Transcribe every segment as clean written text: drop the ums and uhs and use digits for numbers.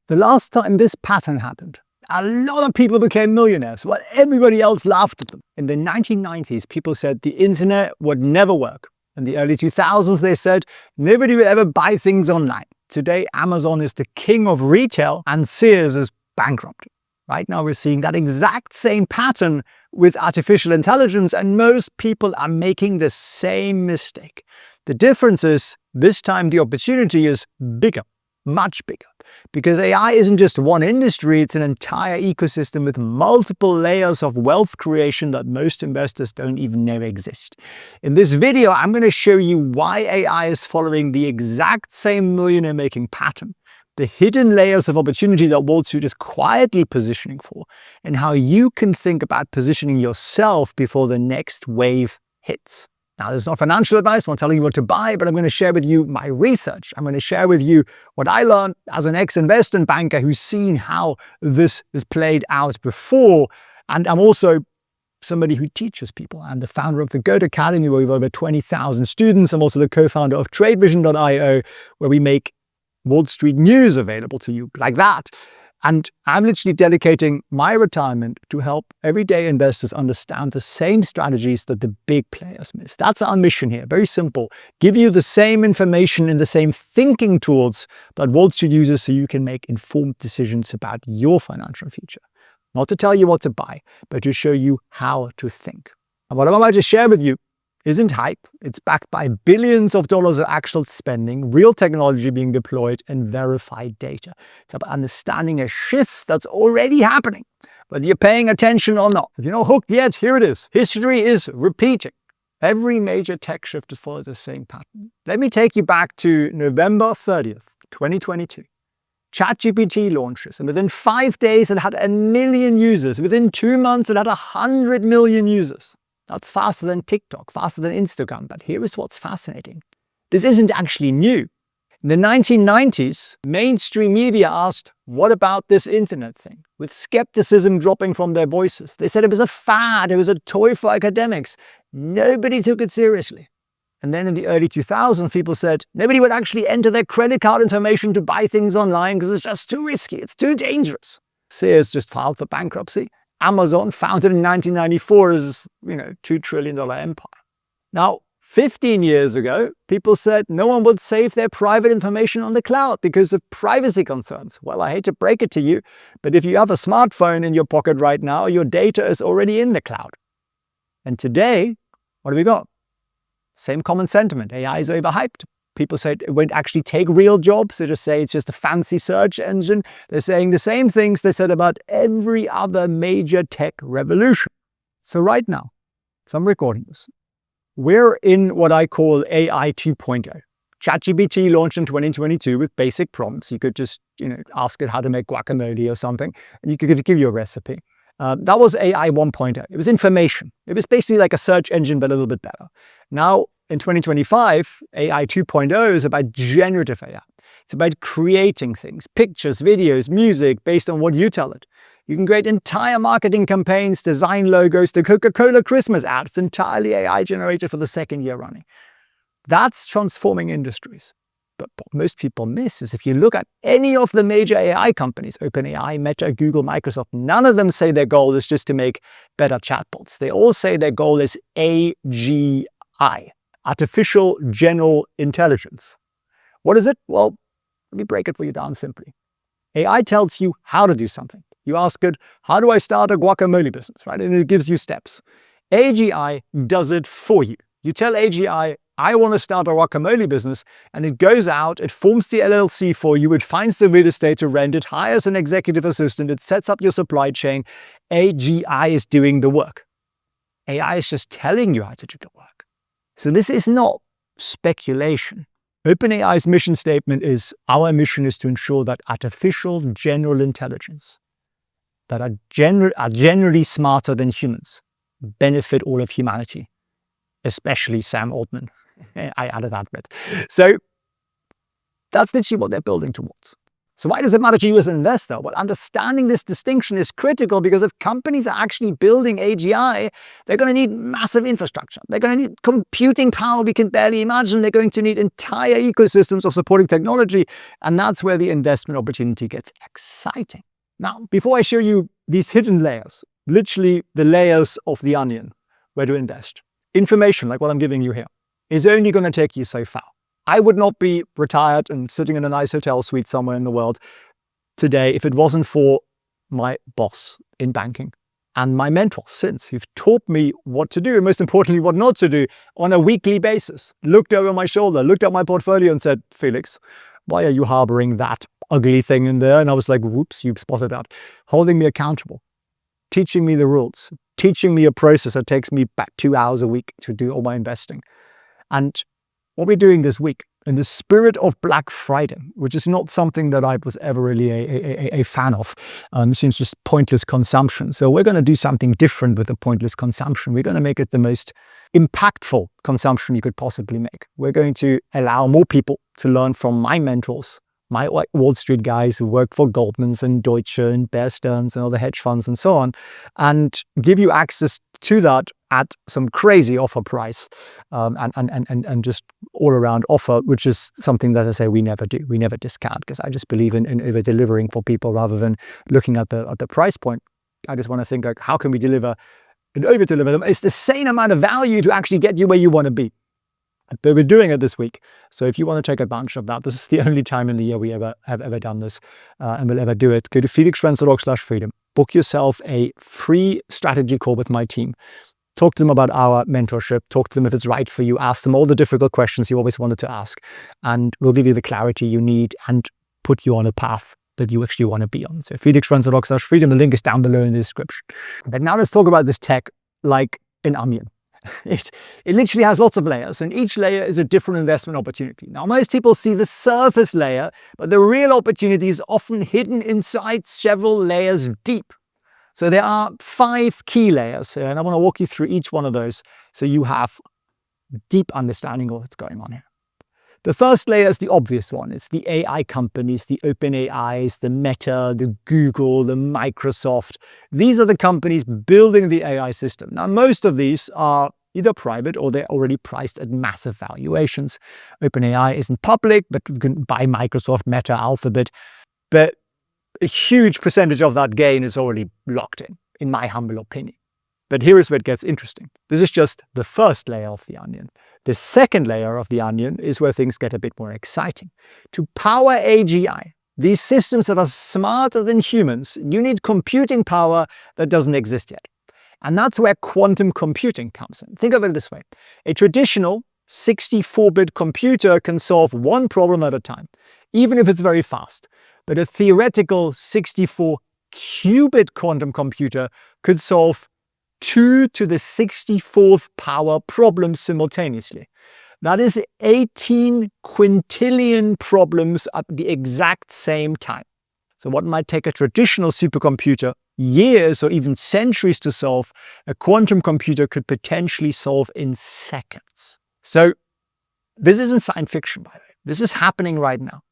The last time this pattern happened, a lot of people became millionaires while everybody else laughed at them. In the 1990s, people said the internet would never work. In the early 2000s, they said nobody would ever buy things online. Today, Amazon is the king of retail and Sears is bankrupt. Right now, we're seeing that exact same pattern with artificial intelligence, and most people are making the same mistake. The difference is this time the opportunity is bigger, much bigger, because AI isn't just one industry, it's an entire ecosystem with multiple layers of wealth creation that most investors don't even know exist. In this video, I'm going to show you why AI is following the exact same millionaire-making pattern, the hidden layers of opportunity that Wall Street is quietly positioning for, and how you can think about positioning yourself before the next wave hits. Now, this is not financial advice, I'm not telling you what to buy, but I'm going to share with you my research. I'm going to share with you what I learned as an ex-investment banker who's seen how this is played out before. And I'm also somebody who teaches people. I'm the founder of the Goat Academy, where we have over 20,000 students. I'm also the co-founder of TradeVision.io, where we make Wall Street news available to you like that. And I'm literally dedicating my retirement to help everyday investors understand the same strategies that the big players miss. That's our mission here. Very simple. Give you the same information and the same thinking tools that Wall Street uses so you can make informed decisions about your financial future. Not to tell you what to buy, but to show you how to think. And what I'm about to share with you isn't hype. It's backed by billions of dollars of actual spending, real technology being deployed, and verified data. It's about understanding a shift that's already happening, whether you're paying attention or not. If you're not hooked yet, here it is. History is repeating. Every major tech shift has followed the same pattern. Let me take you back to November 30th, 2022. ChatGPT launches, and within 5 days it had 1 million users. Within 2 months it had 100 million users. That's faster than TikTok, faster than Instagram. But here is what's fascinating. This isn't actually new. In the 1990s, mainstream media asked, what about this internet thing? With skepticism dropping from their voices. They said it was a fad, it was a toy for academics. Nobody took it seriously. And then in the early 2000s, people said nobody would actually enter their credit card information to buy things online because it's just too risky, it's too dangerous. Sears just filed for bankruptcy. Amazon, founded in 1994, is, $2 trillion empire. Now, 15 years ago, people said no one would save their private information on the cloud because of privacy concerns. Well, I hate to break it to you, but if you have a smartphone in your pocket right now, your data is already in the cloud. And today, what do we got? Same common sentiment. AI is overhyped. People said it won't actually take real jobs. They just say it's just a fancy search engine. They're saying the same things they said about every other major tech revolution. So right now, as I'm recording this, we're in what I call AI 2.0. ChatGPT launched in 2022 with basic prompts. You could just, ask it how to make guacamole or something, and you could give you a recipe. That was AI 1.0. It was information. It was basically like a search engine, but a little bit better. Now, in 2025, AI 2.0 is about generative AI. It's about creating things, pictures, videos, music, based on what you tell it. You can create entire marketing campaigns, design logos, the Coca-Cola Christmas ad. It's entirely AI generated for the second year running. That's transforming industries. But what most people miss is if you look at any of the major AI companies, OpenAI, Meta, Google, Microsoft, none of them say their goal is just to make better chatbots. They all say their goal is AGI. Artificial General Intelligence. What is it? Well, let me break it for you down simply. AI tells you how to do something. You ask it, how do I start a guacamole business, right? And it gives you steps. AGI does it for you. You tell AGI, I want to start a guacamole business, and it goes out, it forms the LLC for you, it finds the real estate to rent, it hires an executive assistant, it sets up your supply chain. AGI is doing the work. AI is just telling you how to do the work. So this is not speculation. OpenAI's mission statement is, our mission is to ensure that artificial general intelligence that are generally smarter than humans benefit all of humanity, especially Sam Altman. I added that bit. So that's literally what they're building towards. So why does it matter to you as an investor? Well, understanding this distinction is critical because if companies are actually building AGI, they're going to need massive infrastructure. They're going to need computing power we can barely imagine. They're going to need entire ecosystems of supporting technology. And that's where the investment opportunity gets exciting. Now, before I show you these hidden layers, literally the layers of the onion, where to invest, information like what I'm giving you here is only going to take you so far. I would not be retired and sitting in a nice hotel suite somewhere in the world today if it wasn't for my boss in banking and my mentors since, who've taught me what to do and most importantly, what not to do on a weekly basis. Looked over my shoulder, looked at my portfolio and said, Felix, why are you harboring that ugly thing in there? And I was like, whoops, you spotted that. Holding me accountable, teaching me the rules, teaching me a process that takes me back 2 hours a week to do all my investing. And what we're doing this week, in the spirit of Black Friday, which is not something that I was ever really a fan of, it seems just pointless consumption. So we're going to do something different with the pointless consumption. We're going to make it the most impactful consumption you could possibly make. We're going to allow more people to learn from my mentors, my Wall Street guys who work for Goldman's and Deutsche and Bear Stearns and other hedge funds and so on, and give you access to that at some crazy offer price and just all around offer, which is something that I say we never do. We never discount because I just believe in over delivering for people rather than looking at the price point. I just want to think like, how can we deliver and over deliver them? It's the same amount of value to actually get you where you want to be. But we're doing it this week. So if you want to take advantage of that, this is the only time in the year we have ever done this and will ever do it. Go to felixprehn.org/freedom. Book yourself a free strategy call with my team. Talk to them about our mentorship. Talk to them if it's right for you. Ask them all the difficult questions you always wanted to ask. And we'll give you the clarity you need and put you on a path that you actually want to be on. So felixprehn.org/freedom. The link is down below in the description. But now let's talk about this tech like an onion. It literally has lots of layers, and each layer is a different investment opportunity. Now, most people see the surface layer, but the real opportunity is often hidden inside several layers deep. So there are 5 key layers here, and I want to walk you through each one of those so you have a deep understanding of what's going on here. The first layer is the obvious one. It's the AI companies, the OpenAIs, the Meta, the Google, the Microsoft. These are the companies building the AI system. Now, most of these are either private or they're already priced at massive valuations. OpenAI isn't public, but you can buy Microsoft, Meta, Alphabet. But a huge percentage of that gain is already locked in my humble opinion. But here is where it gets interesting. This is just the first layer of the onion. The second layer of the onion is where things get a bit more exciting. To power AGI, these systems that are smarter than humans, you need computing power that doesn't exist yet. And that's where quantum computing comes in. Think of it this way. A traditional 64-bit computer can solve one problem at a time, even if it's very fast. But a theoretical 64-qubit quantum computer could solve 2 to the 64th power problems simultaneously. That is 18 quintillion problems at the exact same time. So what might take a traditional supercomputer years or even centuries to solve, a quantum computer could potentially solve in seconds. So this isn't science fiction, by the way. This is happening right now.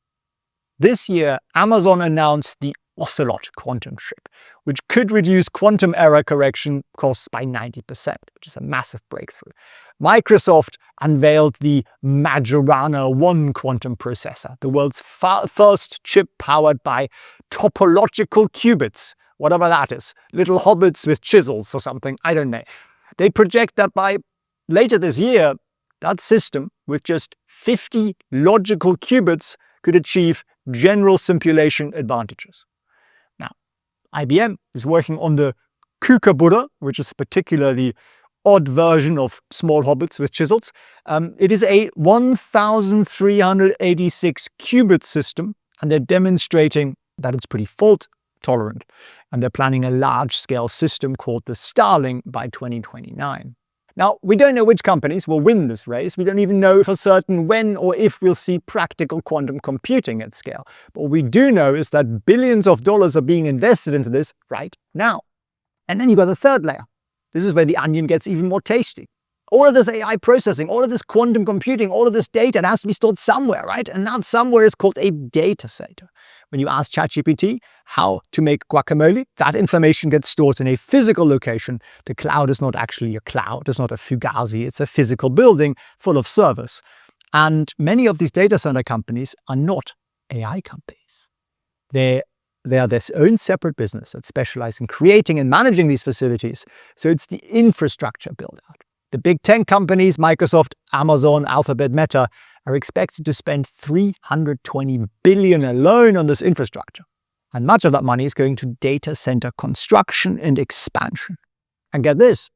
This year, Amazon announced the Ocelot quantum chip, which could reduce quantum error correction costs by 90%, which is a massive breakthrough. Microsoft unveiled the Majorana 1 quantum processor, the world's first chip powered by topological qubits, whatever that is, little hobbits with chisels or something, I don't know. They project that by later this year, that system with just 50 logical qubits could achieve general simulation advantages. IBM is working on the Kookaburra, which is a particularly odd version of small hobbits with chisels. It is a 1,386 qubit system, and they're demonstrating that it's pretty fault tolerant. And they're planning a large-scale system called the Starling by 2029. Now, we don't know which companies will win this race. We don't even know for certain when or if we'll see practical quantum computing at scale. But what we do know is that billions of dollars are being invested into this right now. And then you've got the third layer. This is where the onion gets even more tasty. All of this AI processing, all of this quantum computing, all of this data, it has to be stored somewhere, right? And that somewhere is called a data center. When you ask ChatGPT how to make guacamole, that information gets stored in a physical location. The cloud is not actually a cloud. It's not a Fugazi. It's a physical building full of servers. And many of these data center companies are not AI companies. They are their own separate business that specialize in creating and managing these facilities. So it's the infrastructure build-out. The big 10 companies, Microsoft, Amazon, Alphabet, Meta, are expected to spend $320 billion alone on this infrastructure. And much of that money is going to data center construction and expansion. And get this,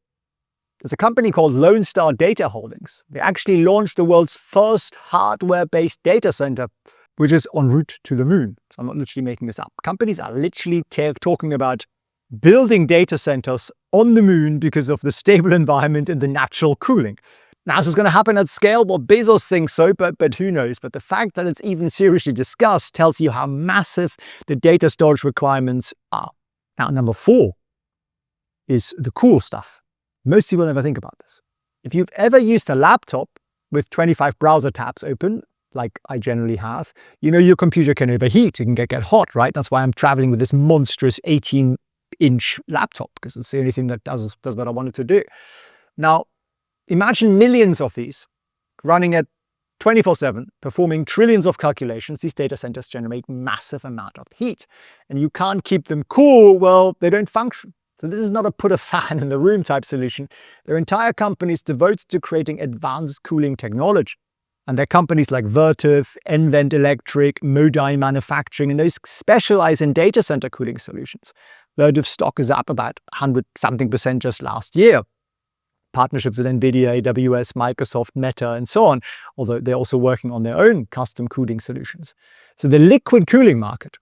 there's a company called Lone Star Data Holdings. They actually launched the world's first hardware-based data center, which is en route to the moon. So I'm not literally making this up. Companies are literally talking about building data centers on the moon because of the stable environment and the natural cooling. Now, this is going to happen at scale. Well, Bezos thinks so, but who knows? But the fact that it's even seriously discussed tells you how massive the data storage requirements are. Now, number 4 is the cool stuff. Most people never think about this. If you've ever used a laptop with 25 browser tabs open, like I generally have, you know your computer can overheat. It can get hot, right? That's why I'm traveling with this monstrous 18-inch laptop, because it's the only thing that does what I want it to do. Now, imagine millions of these running at 24/7, performing trillions of calculations. These data centers generate massive amount of heat, and you can't keep them cool. Well, they don't function. So this is not a put a fan in the room type solution. Their entire company is devoted to creating advanced cooling technology. And they're companies like Vertiv, nVent Electric, Modine Manufacturing, and those specialize in data center cooling solutions. Vertiv's stock is up about 100-something% just last year. Partnerships with NVIDIA, AWS, Microsoft, Meta, and so on, although they're also working on their own custom cooling solutions. So the liquid cooling market,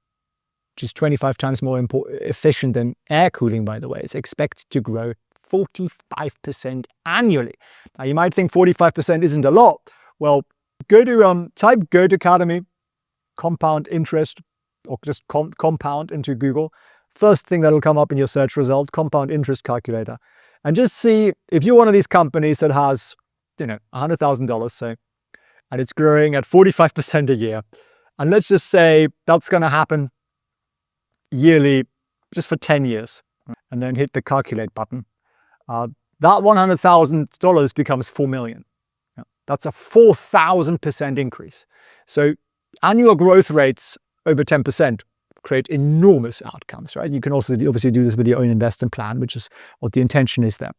which is 25 times more efficient than air cooling, by the way, is expected to grow 45% annually. Now, you might think 45% isn't a lot. Well, go to type Goat Academy compound interest, or just compound into Google. First thing that'll come up in your search result, compound interest calculator. And just see if you're one of these companies that has, $100,000, say, and it's growing at 45% a year. And let's just say that's going to happen yearly, just for 10 years. And then hit the calculate button. That $100,000 becomes $4 million. That's a 4,000% increase. So annual growth rates over 10% create enormous outcomes, right? You can also obviously do this with your own investment plan, which is what the intention is there.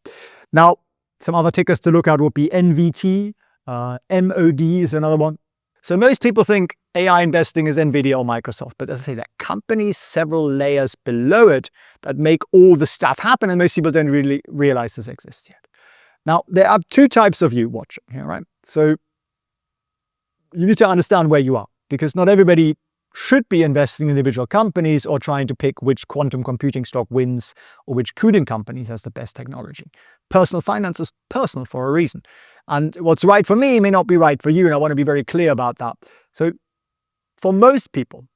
Now, some other tickers to look at would be NVT, MOD is another one. So most people think AI investing is NVIDIA or Microsoft, but as I say, there are companies several layers below it that make all the stuff happen, and most people don't really realize this exists yet. Now, there are 2 types of you watching here, right? So you need to understand where you are, because not everybody should be investing in individual companies or trying to pick which quantum computing stock wins or which cooling company has the best technology. Personal finance is personal for a reason. And what's right for me may not be right for you, and I want to be very clear about that. So for most people,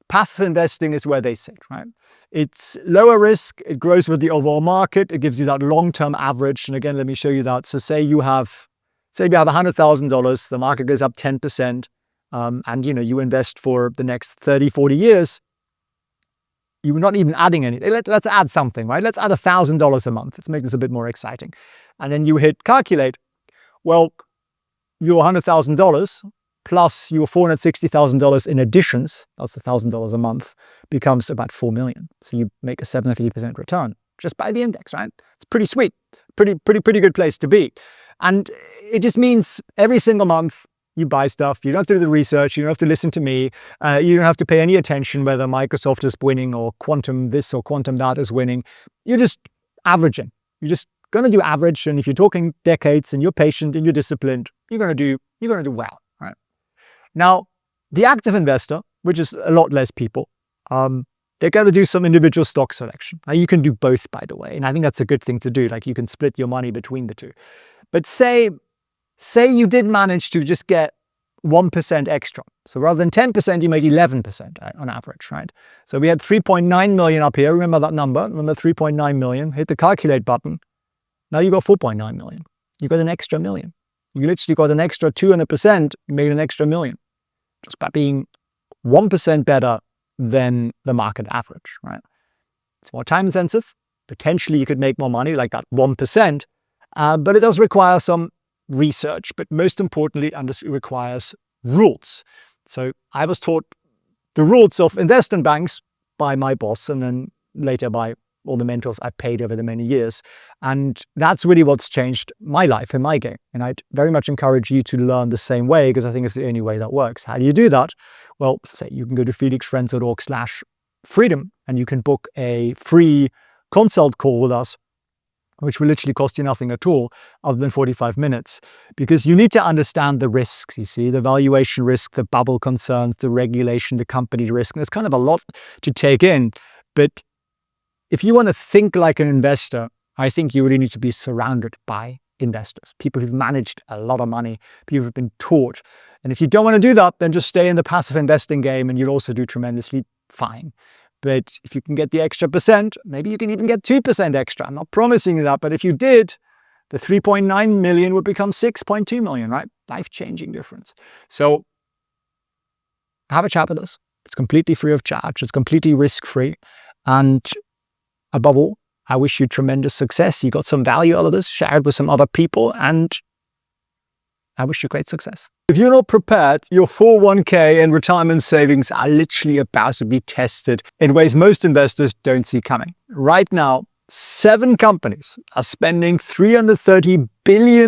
passive investing is where they sit, right? It's lower risk, it grows with the overall market, it gives you that long-term average. And again, let me show you that. So say you have $100,000, the market goes up 10%, and you invest for the next 30, 40 years, you're not even adding anything. Let's add something, right? Let's add $1,000 a month. Let's make this a bit more exciting. And then you hit calculate. Well, your $100,000 plus your $460,000 in additions, that's $1,000 a month, becomes about $4 million. So you make a 750% return just by the index, right? It's pretty sweet, pretty good place to be. And it just means every single month you buy stuff. You don't have to do the research. You don't have to listen to me. You don't have to pay any attention whether Microsoft is winning or quantum this or quantum that is winning. You're just averaging. You're just going to do average. And if you're talking decades and you're patient and you're disciplined, you're going to do well, right? Now, the active investor, which is a lot less people, they're going to do some individual stock selection. Now, you can do both, by the way. And I think that's a good thing to do. Like, you can split your money between the two. But say you did manage to just get 1% extra. So rather than 10%, you made 11% on average, right? So we had 3.9 million up here. Remember that number? Remember 3.9 million? Hit the calculate button. Now you got 4.9 million. you got an extra million. You literally got an extra 200%, you made an extra million just by being 1% better than the market average, right? It's more time intensive. Potentially you could make more money, like that 1%, but it does require some research. But most importantly, it requires rules. So I was taught the rules of investment banks by my boss, and then later by all the mentors I paid over the many years. And that's really what's changed my life and my game. And I'd very much encourage you to learn the same way, because I think it's the only way that works. How do you do that? Well, say you can go to felixfriends.org/freedom and you can book a free consult call with us, which will literally cost you nothing at all other than 45 minutes, because you need to understand the risks, you see, the valuation risk, the bubble concerns, the regulation, the company risk. And it's kind of a lot to take in. But if you want to think like an investor, I think you really need to be surrounded by investors, people who've managed a lot of money, people who've been taught. And if you don't want to do that, then just stay in the passive investing game and you'll also do tremendously fine. But if you can get the extra percent, maybe you can even get 2% extra. I'm not promising you that, but if you did, the 3.9 million would become 6.2 million, right? Life-changing difference. So have a chat with us. It's completely free of charge. It's completely risk-free. And above all, I wish you tremendous success. You got some value out of this, share it with some other people, and I wish you great success. If you're not prepared, your 401k and retirement savings are literally about to be tested in ways most investors don't see coming. Right now, 7 companies are spending $330 billion